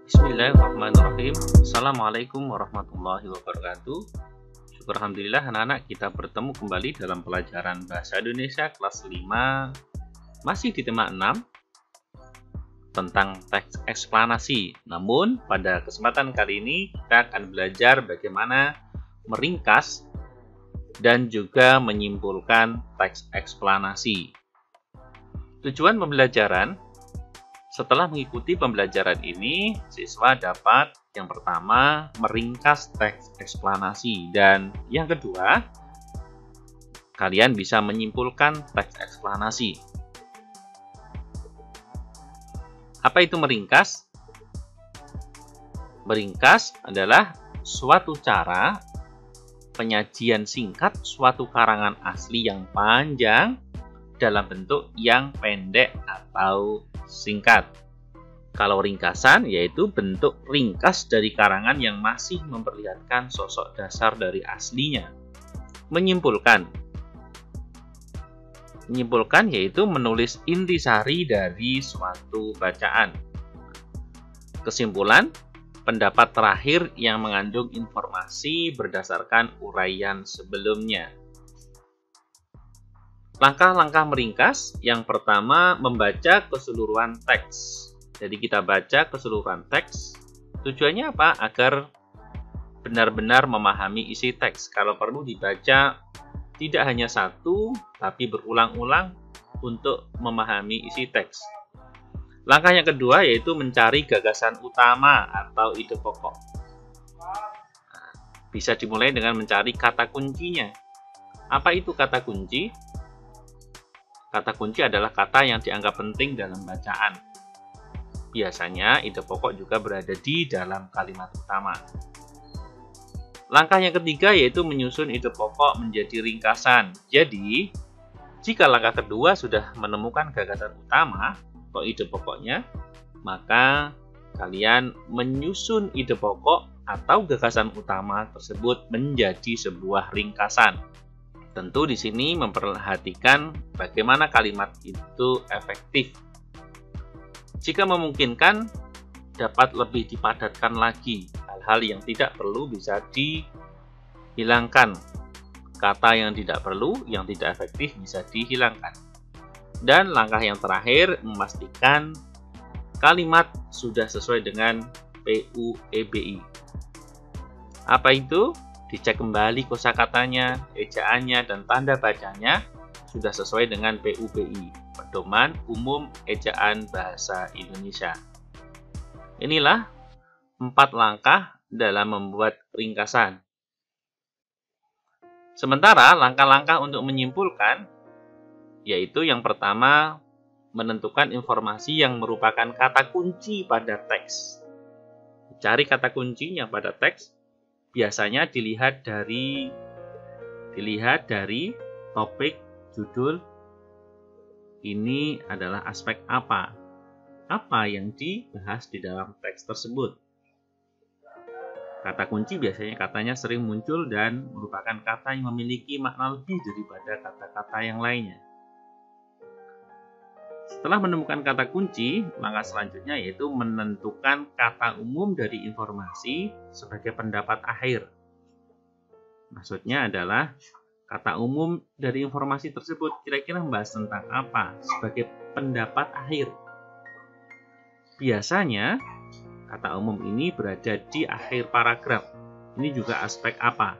Bismillahirrahmanirrahim. Assalamualaikum warahmatullahi wabarakatuh. Syukur alhamdulillah anak-anak kita bertemu kembali dalam pelajaran Bahasa Indonesia kelas 5. Masih di tema 6 tentang teks eksplanasi. Namun pada kesempatan kali ini kita akan belajar bagaimana meringkas dan juga menyimpulkan teks eksplanasi. Tujuan pembelajaran: setelah mengikuti pembelajaran ini, siswa dapat yang pertama meringkas teks eksplanasi, dan yang kedua, kalian bisa menyimpulkan teks eksplanasi. Apa itu meringkas? Meringkas adalah suatu cara penyajian singkat suatu karangan asli yang panjang dalam bentuk yang pendek atau singkat. Kalau ringkasan yaitu bentuk ringkas dari karangan yang masih memperlihatkan sosok dasar dari aslinya. Menyimpulkan yaitu menulis intisari dari suatu bacaan. Kesimpulan, pendapat terakhir yang mengandung informasi berdasarkan uraian sebelumnya. Langkah-langkah meringkas: yang pertama, membaca keseluruhan teks. Jadi kita baca keseluruhan teks. Tujuannya apa? Agar benar-benar memahami isi teks. Kalau perlu dibaca tidak hanya satu, tapi berulang-ulang untuk memahami isi teks. Langkah yang kedua yaitu mencari gagasan utama atau ide pokok. Bisa dimulai dengan mencari kata kuncinya. Apa itu kata kunci? Kata kunci adalah kata yang dianggap penting dalam bacaan. Biasanya ide pokok juga berada di dalam kalimat utama. Langkah yang ketiga yaitu menyusun ide pokok menjadi ringkasan. Jadi, jika langkah kedua sudah menemukan gagasan utama atau ide pokoknya, maka kalian menyusun ide pokok atau gagasan utama tersebut menjadi sebuah ringkasan. Tentu di sini memperhatikan bagaimana kalimat itu efektif. Jika memungkinkan, dapat lebih dipadatkan lagi. Hal-hal yang tidak perlu bisa dihilangkan. Kata yang tidak perlu, yang tidak efektif bisa dihilangkan. Dan langkah yang terakhir, memastikan kalimat sudah sesuai dengan PUEBI. Apa itu? Dicek kembali kosakatanya, ejaannya, dan tanda bacanya sudah sesuai dengan PUBI, Pedoman Umum Ejaan Bahasa Indonesia. Inilah 4 langkah dalam membuat ringkasan. Sementara langkah-langkah untuk menyimpulkan, yaitu yang pertama, menentukan informasi yang merupakan kata kunci pada teks. Cari kata kuncinya pada teks. Biasanya dilihat dari topik, judul. Ini adalah aspek apa? Apa yang dibahas di dalam teks tersebut? Kata kunci biasanya katanya sering muncul dan merupakan kata yang memiliki makna lebih daripada kata-kata yang lainnya. Setelah menemukan kata kunci, langkah selanjutnya yaitu menentukan kata umum dari informasi sebagai pendapat akhir. Maksudnya adalah kata umum dari informasi tersebut kira-kira membahas tentang apa sebagai pendapat akhir. Biasanya kata umum ini berada di akhir paragraf. Ini juga aspek apa?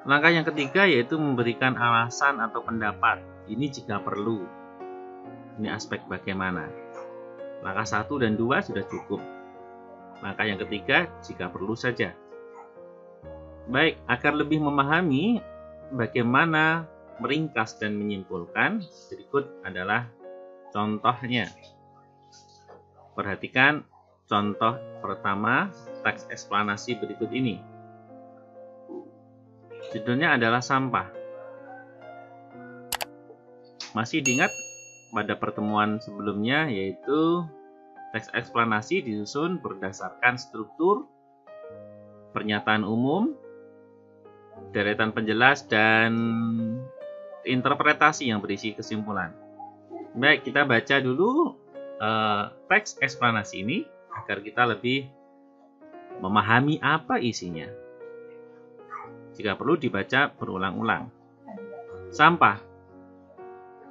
Langkah yang ketiga yaitu memberikan alasan atau pendapat. Ini jika perlu. Ini aspek bagaimana. Langkah 1 dan 2 sudah cukup. Langkah yang ketiga jika perlu saja. Baik, agar lebih memahami bagaimana meringkas dan menyimpulkan, berikut adalah contohnya. Perhatikan contoh pertama teks eksplanasi berikut ini. Judulnya adalah sampah. Masih diingat pada pertemuan sebelumnya, yaitu teks eksplanasi disusun berdasarkan struktur, pernyataan umum, deretan penjelas, dan interpretasi yang berisi kesimpulan. Baik, kita baca dulu teks eksplanasi ini agar kita lebih memahami apa isinya. Jika perlu dibaca berulang-ulang. Sampah.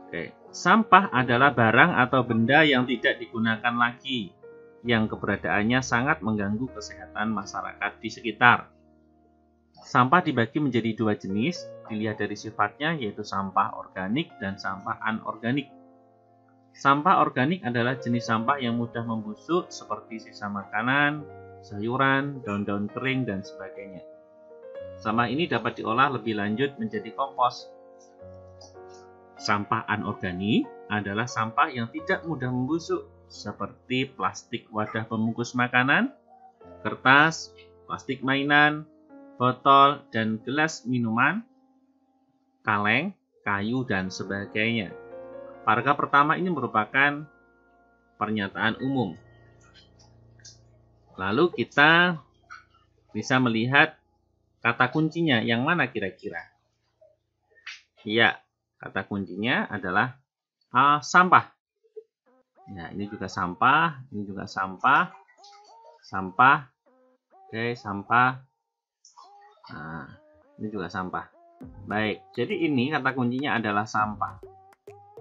Oke. Sampah adalah barang atau benda yang tidak digunakan lagi, yang keberadaannya sangat mengganggu kesehatan masyarakat di sekitar. Sampah dibagi menjadi dua jenis, dilihat dari sifatnya, yaitu sampah organik dan sampah anorganik. Sampah organik adalah jenis sampah yang mudah membusuk seperti sisa makanan, sayuran, daun-daun kering, dan sebagainya. Sampah ini dapat diolah lebih lanjut menjadi kompos. Sampah anorganik adalah sampah yang tidak mudah membusuk seperti plastik wadah pembungkus makanan, kertas, plastik mainan, botol dan gelas minuman, kaleng, kayu, dan sebagainya. Paragraf pertama ini merupakan pernyataan umum. Lalu kita bisa melihat kata kuncinya yang mana kira-kira? Ya, kata kuncinya adalah sampah. Ya, ini juga sampah, ini juga sampah, sampah, oke, sampah. Nah, ini juga sampah. Baik, jadi ini kata kuncinya adalah sampah.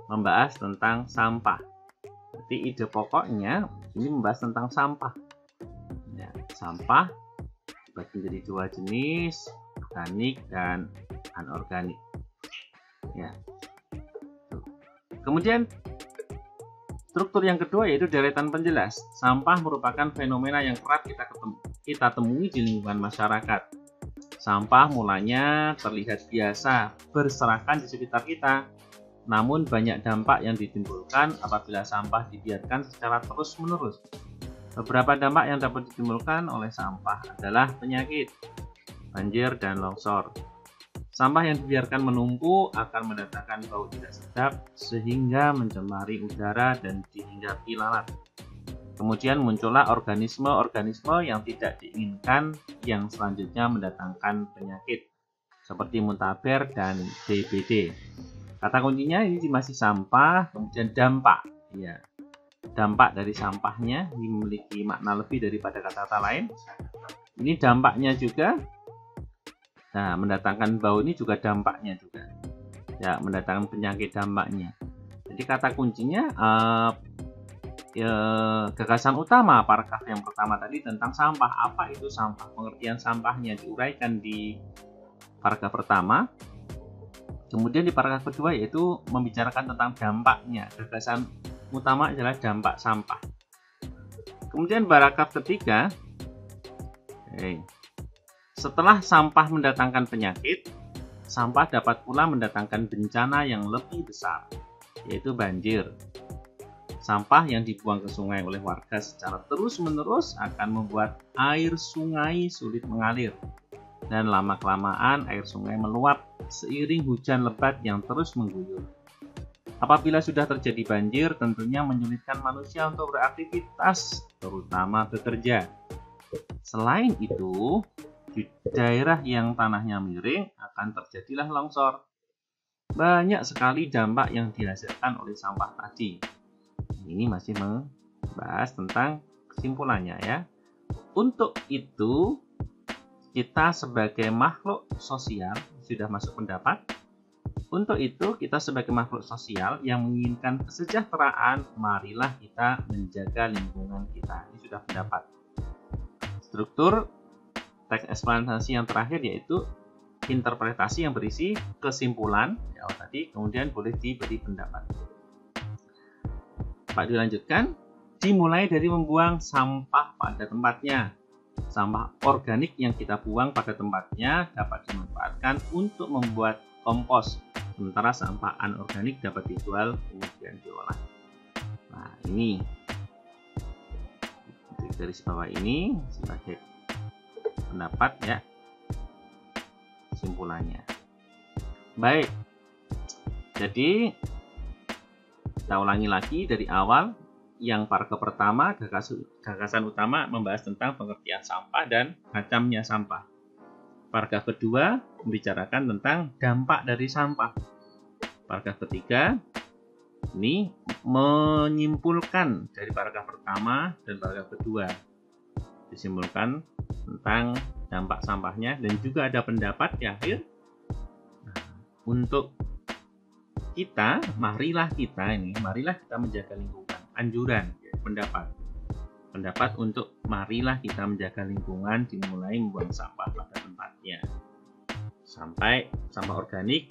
Membahas tentang sampah. Jadi ide pokoknya ini membahas tentang sampah. Ya, sampah dibagi menjadi dua jenis, organik dan anorganik. Ya. Kemudian struktur yang kedua yaitu deretan penjelas. Sampah merupakan fenomena yang kerap kita temui di lingkungan masyarakat. Sampah mulanya terlihat biasa berserakan di sekitar kita. Namun banyak dampak yang ditimbulkan apabila sampah dibiarkan secara terus-menerus. Beberapa dampak yang dapat ditimbulkan oleh sampah adalah penyakit, banjir, dan longsor. Sampah yang dibiarkan menumpuk akan mendatangkan bau tidak sedap sehingga mencemari udara dan dihinggapi lalat. Kemudian muncullah organisme-organisme yang tidak diinginkan yang selanjutnya mendatangkan penyakit seperti muntaber dan DBD. Kata kuncinya ini masih sampah, kemudian dampak. Ya, dampak dari sampahnya ini memiliki makna lebih daripada kata-kata lain. Ini dampaknya juga. Nah, mendatangkan bau ini juga dampaknya juga. Ya, mendatangkan penyakit dampaknya. Jadi kata kuncinya gagasan utama paragraf yang pertama tadi tentang sampah. Apa itu sampah? Pengertian sampahnya diuraikan di paragraf pertama. Kemudian di paragraf kedua yaitu membicarakan tentang dampaknya. Gagasan utama adalah dampak sampah. Kemudian paragraf ketiga, setelah sampah mendatangkan penyakit, sampah dapat pula mendatangkan bencana yang lebih besar, yaitu banjir. Sampah yang dibuang ke sungai oleh warga secara terus-menerus akan membuat air sungai sulit mengalir. Dan lama-kelamaan air sungai meluap seiring hujan lebat yang terus mengguyur. Apabila sudah terjadi banjir, tentunya menyulitkan manusia untuk beraktivitas, terutama bekerja. Selain itu, di daerah yang tanahnya miring akan terjadilah longsor. Banyak sekali dampak yang dihasilkan oleh sampah tadi. Ini masih membahas tentang kesimpulannya ya. Untuk itu, kita sebagai makhluk sosial sudah masuk pendapat. Untuk itu, kita sebagai makhluk sosial yang menginginkan kesejahteraan, marilah kita menjaga lingkungan kita. Ini sudah pendapat. Struktur teks eksplanasi yang terakhir yaitu interpretasi yang berisi kesimpulan. Ya, tadi kemudian boleh diberi pendapat. Pak dilanjutkan, dimulai dari membuang sampah pada tempatnya. Sampah organik yang kita buang pada tempatnya dapat dimanfaatkan untuk membuat kompos, sementara sampah anorganik dapat dijual kemudian diolah. Nah, ini di garis bawah ini sebagai pendapat ya, kesimpulannya. Baik, jadi kita ulangi lagi dari awal. Yang paragraf pertama, gagasan utama membahas tentang pengertian sampah dan macamnya sampah. Paragraf kedua membicarakan tentang dampak dari sampah. Paragraf ketiga Ini menyimpulkan dari paragraf pertama dan paragraf kedua. Disimpulkan tentang dampak sampahnya dan juga ada pendapat di akhir. Nah, untuk kita, marilah kita menjaga lingkungan. Anjuran, pendapat untuk marilah kita menjaga lingkungan dimulai membuang sampah pada tempatnya. Sampai sampah organik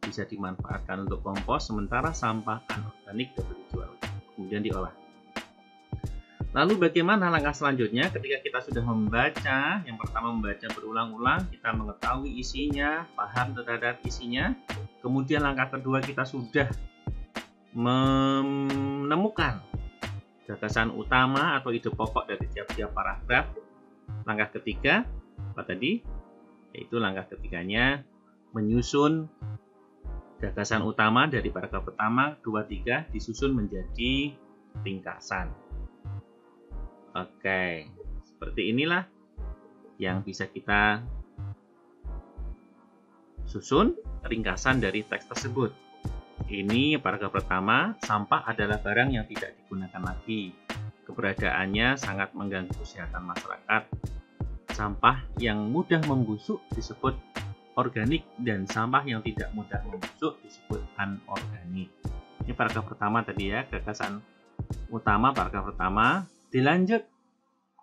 bisa dimanfaatkan untuk kompos, sementara sampah anorganik dapat dijual, kemudian diolah. Lalu bagaimana langkah selanjutnya ketika kita sudah membaca? Yang pertama membaca berulang-ulang, kita mengetahui isinya, paham terhadap isinya. Kemudian langkah kedua kita sudah menemukan gagasan utama atau ide pokok dari tiap-tiap paragraf. Langkah ketiga, apa tadi? Yaitu langkah ketiganya menyusun gagasan utama dari paragraf pertama, 2, 3 disusun menjadi ringkasan. Oke, seperti inilah yang bisa kita susun ringkasan dari teks tersebut. Ini paragraf pertama, sampah adalah barang yang tidak digunakan lagi. Keberadaannya sangat mengganggu kesehatan masyarakat. Sampah yang mudah membusuk disebut organik dan sampah yang tidak mudah membusuk disebut anorganik. Ini paragraf pertama tadi ya, gagasan utama paragraf pertama. Dilanjut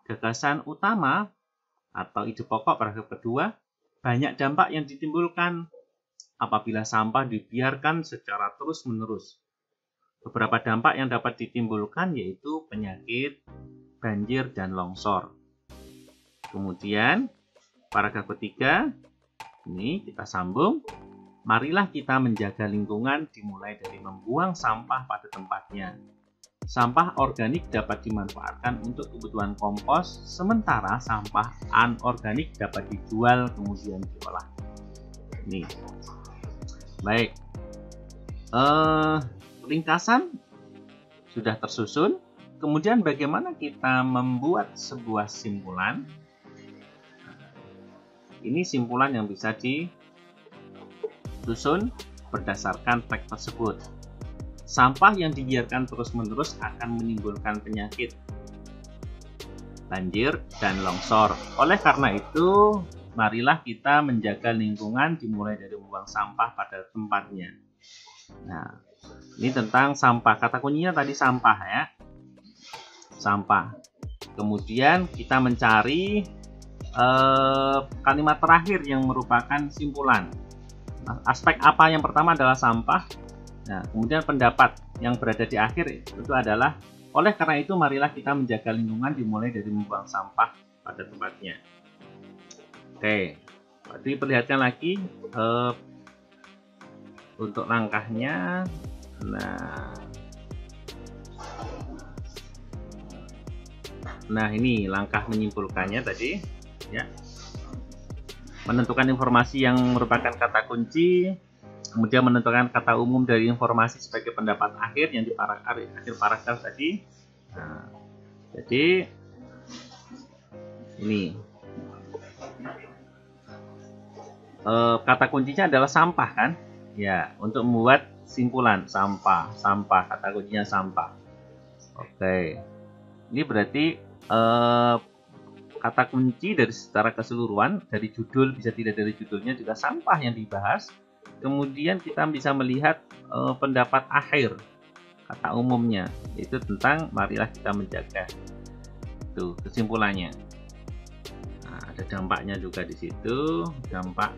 gagasan utama atau ide pokok paragraf kedua, banyak dampak yang ditimbulkan apabila sampah dibiarkan secara terus-menerus. Beberapa dampak yang dapat ditimbulkan yaitu penyakit, banjir, dan longsor. Kemudian paragraf ketiga, ini kita sambung. Marilah kita menjaga lingkungan dimulai dari membuang sampah pada tempatnya. Sampah organik dapat dimanfaatkan untuk kebutuhan kompos, sementara sampah anorganik dapat dijual kemudian diolah. Ini. Baik. Ringkasan sudah tersusun. Kemudian bagaimana kita membuat sebuah simpulan? Ini simpulan yang bisa disusun berdasarkan teks tersebut. Sampah yang dibiarkan terus-menerus akan menimbulkan penyakit, banjir, dan longsor. Oleh karena itu, marilah kita menjaga lingkungan dimulai dari membuang sampah pada tempatnya. Nah, ini tentang sampah. Kata kuncinya tadi sampah ya. Sampah. Kemudian kita mencari kalimat terakhir yang merupakan simpulan. Nah, aspek apa yang pertama adalah sampah. Nah, kemudian pendapat yang berada di akhir itu adalah oleh karena itu marilah kita menjaga lingkungan dimulai dari membuang sampah pada tempatnya. Oke, diperlihatkan lagi untuk langkahnya. Nah ini langkah menyimpulkannya tadi ya. Menentukan informasi yang merupakan kata kunci, kemudian menentukan kata umum dari informasi sebagai pendapat akhir yang di akhir paragraf tadi. Nah, jadi ini kata kuncinya adalah sampah kan? Ya, untuk membuat simpulan sampah, kata kuncinya sampah. Oke, ini berarti kata kunci dari secara keseluruhan, dari judul bisa tidak dari judulnya juga sampah yang dibahas. Kemudian kita bisa melihat pendapat akhir kata umumnya, yaitu tentang marilah kita menjaga. Itu kesimpulannya. Nah, ada dampaknya juga di situ, dampak.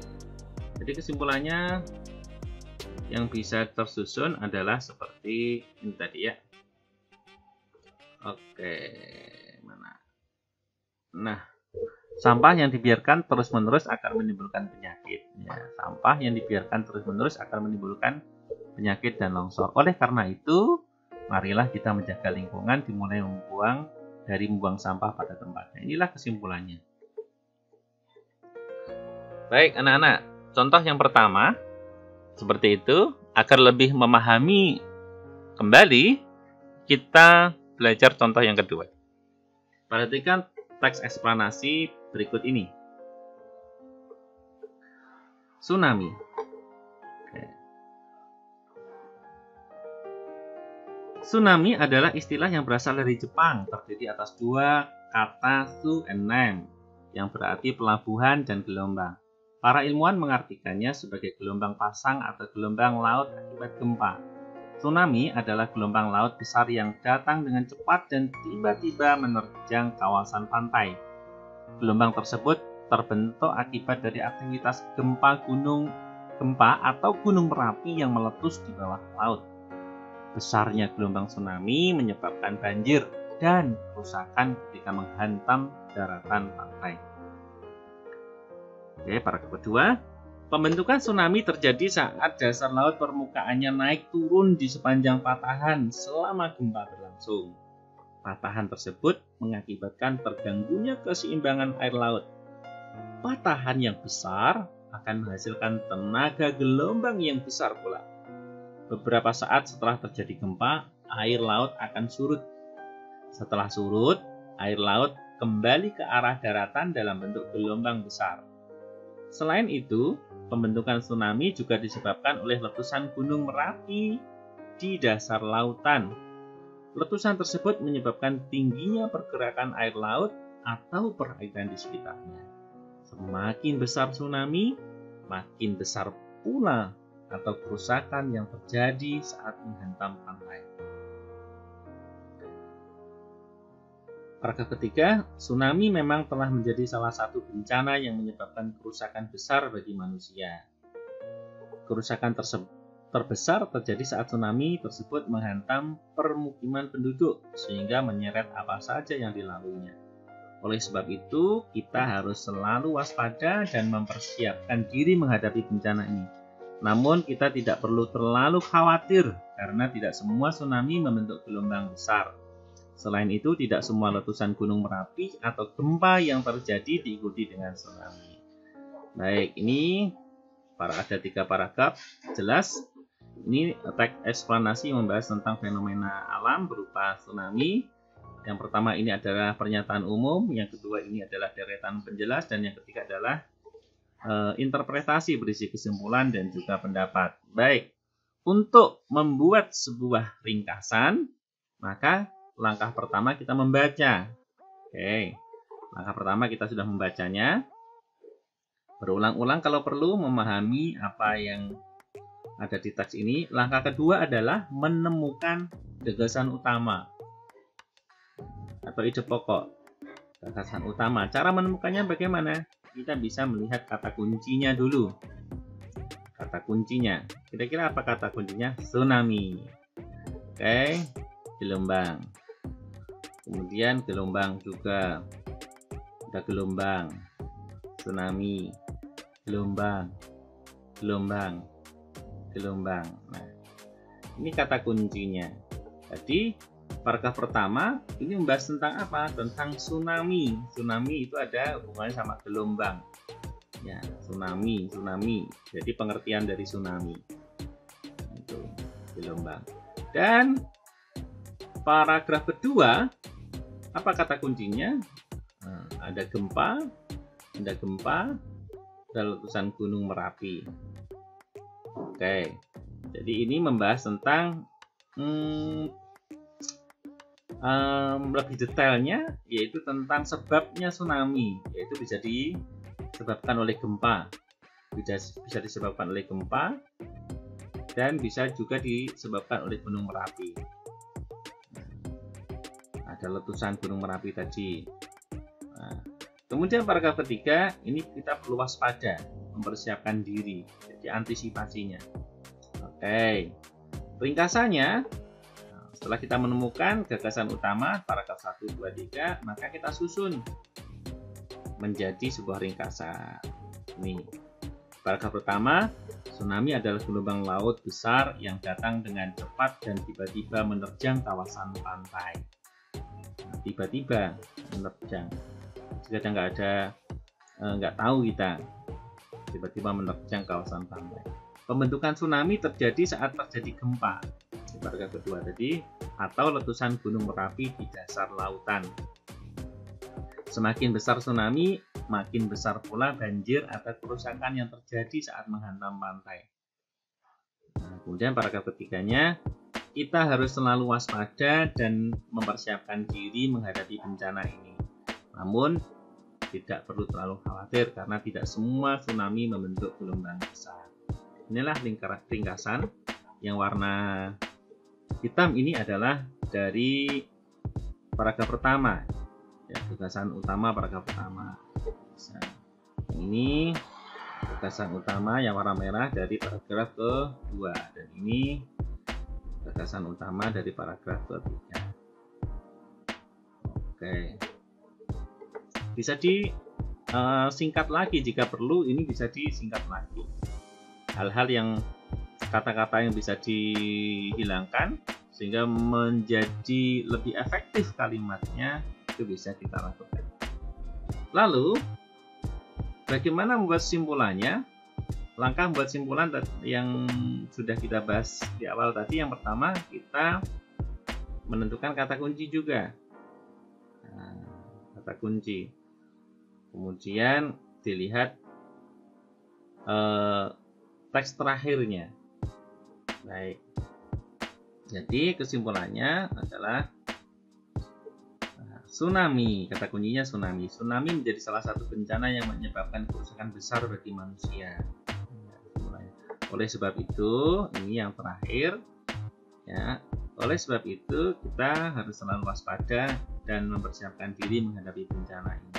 Jadi kesimpulannya yang bisa tersusun adalah seperti ini tadi ya. Oke, mana? Nah, sampah yang dibiarkan terus-menerus akan menimbulkan penyakit. Ya, sampah yang dibiarkan terus-menerus akan menimbulkan penyakit dan longsor. Oleh karena itu, marilah kita menjaga lingkungan dimulai membuang sampah pada tempatnya. Inilah kesimpulannya. Baik, anak-anak. Contoh yang pertama, seperti itu. Agar lebih memahami kembali, kita belajar contoh yang kedua. Perhatikan teks eksplanasi berikut ini. Tsunami. Tsunami adalah istilah yang berasal dari Jepang, terdiri atas dua kata su and nam, yang berarti pelabuhan dan gelombang. Para ilmuwan mengartikannya sebagai gelombang pasang atau gelombang laut akibat gempa. Tsunami adalah gelombang laut besar yang datang dengan cepat dan tiba-tiba menerjang kawasan pantai. Gelombang tersebut terbentuk akibat dari aktivitas gempa atau gunung berapi yang meletus di bawah laut. Besarnya gelombang tsunami menyebabkan banjir dan kerusakan ketika menghantam daratan pantai. Oke, paragraf kedua. Pembentukan tsunami terjadi saat dasar laut permukaannya naik turun di sepanjang patahan selama gempa berlangsung. Patahan tersebut mengakibatkan terganggunya keseimbangan air laut. Patahan yang besar akan menghasilkan tenaga gelombang yang besar pula. Beberapa saat setelah terjadi gempa, air laut akan surut. Setelah surut, air laut kembali ke arah daratan dalam bentuk gelombang besar. Selain itu, pembentukan tsunami juga disebabkan oleh letusan gunung Merapi di dasar lautan. Letusan tersebut menyebabkan tingginya pergerakan air laut atau perairan di sekitarnya. Semakin besar tsunami, makin besar pula atau kerusakan yang terjadi saat menghantam pantai. Paragraf ketiga, tsunami memang telah menjadi salah satu bencana yang menyebabkan kerusakan besar bagi manusia. Kerusakan terbesar terjadi saat tsunami tersebut menghantam permukiman penduduk sehingga menyeret apa saja yang dilaluinya. Oleh sebab itu, kita harus selalu waspada dan mempersiapkan diri menghadapi bencana ini. Namun kita tidak perlu terlalu khawatir karena tidak semua tsunami membentuk gelombang besar. Selain itu, tidak semua letusan gunung Merapi atau gempa yang terjadi diikuti dengan tsunami. Baik, ini ada 3 paragraf jelas. Ini teks eksplanasi membahas tentang fenomena alam berupa tsunami. Yang pertama ini adalah pernyataan umum, yang kedua ini adalah deretan penjelas, dan yang ketiga adalah interpretasi berisi kesimpulan dan juga pendapat. Baik, untuk membuat sebuah ringkasan, maka langkah pertama kita membaca. Oke, langkah pertama kita sudah membacanya. Berulang-ulang kalau perlu memahami apa yang ada di teks ini. Langkah kedua adalah menemukan gagasan utama atau ide pokok. Gagasan utama. Cara menemukannya bagaimana? Kita bisa melihat kata kuncinya dulu. Kata kuncinya. Kira-kira apa kata kuncinya? Tsunami. Oke, gelombang. Kemudian gelombang juga. Ada gelombang. Tsunami. Gelombang. Gelombang. Gelombang. Nah, ini kata kuncinya. Jadi, paragraf pertama ini membahas tentang apa? Tentang tsunami. Tsunami itu ada hubungannya sama gelombang. Ya, tsunami. Jadi pengertian dari tsunami. Itu gelombang. Dan paragraf kedua, apa kata kuncinya? Nah, ada gempa, ada letusan gunung Merapi. Oke. Jadi ini membahas tentang lebih detailnya, yaitu tentang sebabnya tsunami, yaitu bisa disebabkan oleh gempa, bisa disebabkan oleh gempa, dan bisa juga disebabkan oleh gunung Merapi. Ada letusan gunung Merapi tadi. Nah, kemudian paragraf ketiga, ini kita perlu waspada, mempersiapkan diri, jadi antisipasinya. Oke, ringkasannya. Setelah kita menemukan gagasan utama, paragraf 1, 2, 3, maka kita susun menjadi sebuah ringkasan. Nih, paragraf pertama, tsunami adalah gelombang laut besar yang datang dengan cepat dan tiba-tiba menerjang kawasan pantai. Nah, tiba-tiba menerjang. Jika nggak tahu kita, tiba-tiba menerjang kawasan pantai. Pembentukan tsunami terjadi saat terjadi gempa. Paragraf kedua tadi, atau letusan gunung Merapi di dasar lautan. Semakin besar tsunami, makin besar pula banjir atau kerusakan yang terjadi saat menghantam pantai. Nah, kemudian paragraf ketiganya, kita harus selalu waspada dan mempersiapkan diri menghadapi bencana ini. Namun, tidak perlu terlalu khawatir karena tidak semua tsunami membentuk gelombang besar. Inilah ringkasan yang warna hitam ini adalah dari paragraf pertama, ya, gagasan utama paragraf pertama. Ini gagasan utama yang warna merah dari paragraf kedua, dan ini gagasan utama dari paragraf ketiga. Oke, bisa disingkat lagi jika perlu. Ini bisa disingkat lagi. Hal-hal yang kata-kata yang bisa dihilangkan sehingga menjadi lebih efektif kalimatnya, itu bisa kita lakukan. Lalu, bagaimana membuat simpulannya? Langkah membuat simpulan yang sudah kita bahas di awal tadi. Yang pertama, kita menentukan kata kunci juga. Nah, kata kunci. Kemudian dilihat teks terakhirnya. Baik. Jadi kesimpulannya adalah tsunami. Kata kuncinya tsunami. Tsunami menjadi salah satu bencana yang menyebabkan kerusakan besar bagi manusia. Oleh sebab itu, ini yang terakhir, ya. Oleh sebab itu, kita harus selalu waspada dan mempersiapkan diri menghadapi bencana ini.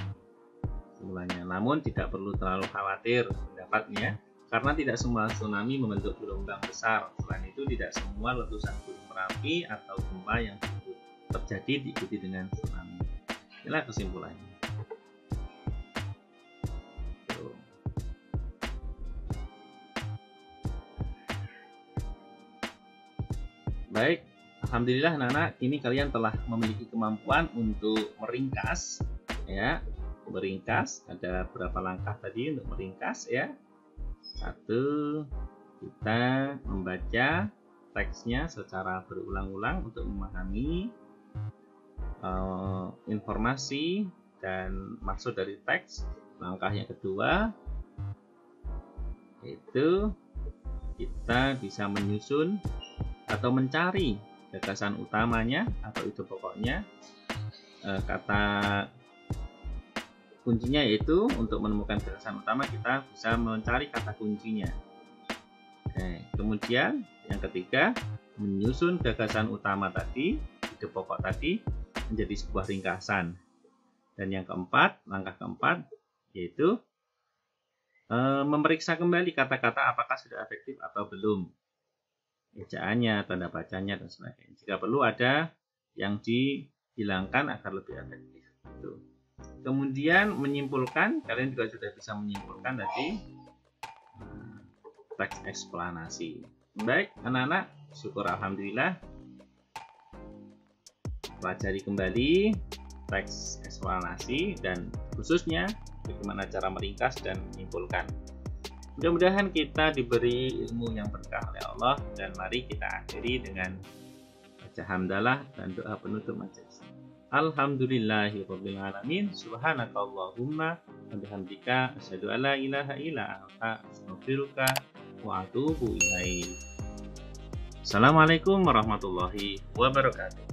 Simpulannya, namun tidak perlu terlalu khawatir pendapatnya, karena tidak semua tsunami membentuk gelombang besar. Selain itu, tidak semua letusan gunung berapi atau gempa yang terjadi diikuti dengan tsunami. Inilah kesimpulannya. Baik, alhamdulillah anak-anak, ini kalian telah memiliki kemampuan untuk meringkas, ya. Meringkas, ada berapa langkah tadi untuk meringkas, ya. 1, kita membaca teksnya secara berulang-ulang untuk memahami informasi dan maksud dari teks. Langkah yang kedua, yaitu kita bisa menyusun atau mencari gagasan utamanya atau ide pokoknya. Kata kuncinya yaitu untuk menemukan gagasan utama kita bisa mencari kata kuncinya. Oke, kemudian yang ketiga, menyusun gagasan utama tadi, ide pokok tadi menjadi sebuah ringkasan. Dan yang keempat, langkah keempat, yaitu memeriksa kembali kata-kata apakah sudah efektif atau belum. Ejaannya, tanda bacanya, dan sebagainya. Jika perlu ada yang dihilangkan agar lebih efektif. Kemudian menyimpulkan, kalian juga sudah bisa menyimpulkan tadi teks eksplanasi. Baik, anak-anak, syukur alhamdulillah. Pelajari kembali teks eksplanasi dan khususnya bagaimana cara meringkas dan menyimpulkan. Mudah-mudahan kita diberi ilmu yang berkah oleh Allah, dan mari kita akhiri dengan baca hamdalah dan doa penutup majelis. Alhamdulillahirabbil alamin, subhanakallahumma wa bihamdika asyhadu an la ilaha illa anta astaghfiruka wa atubu ilaik. Assalamualaikum warahmatullahi wabarakatuh.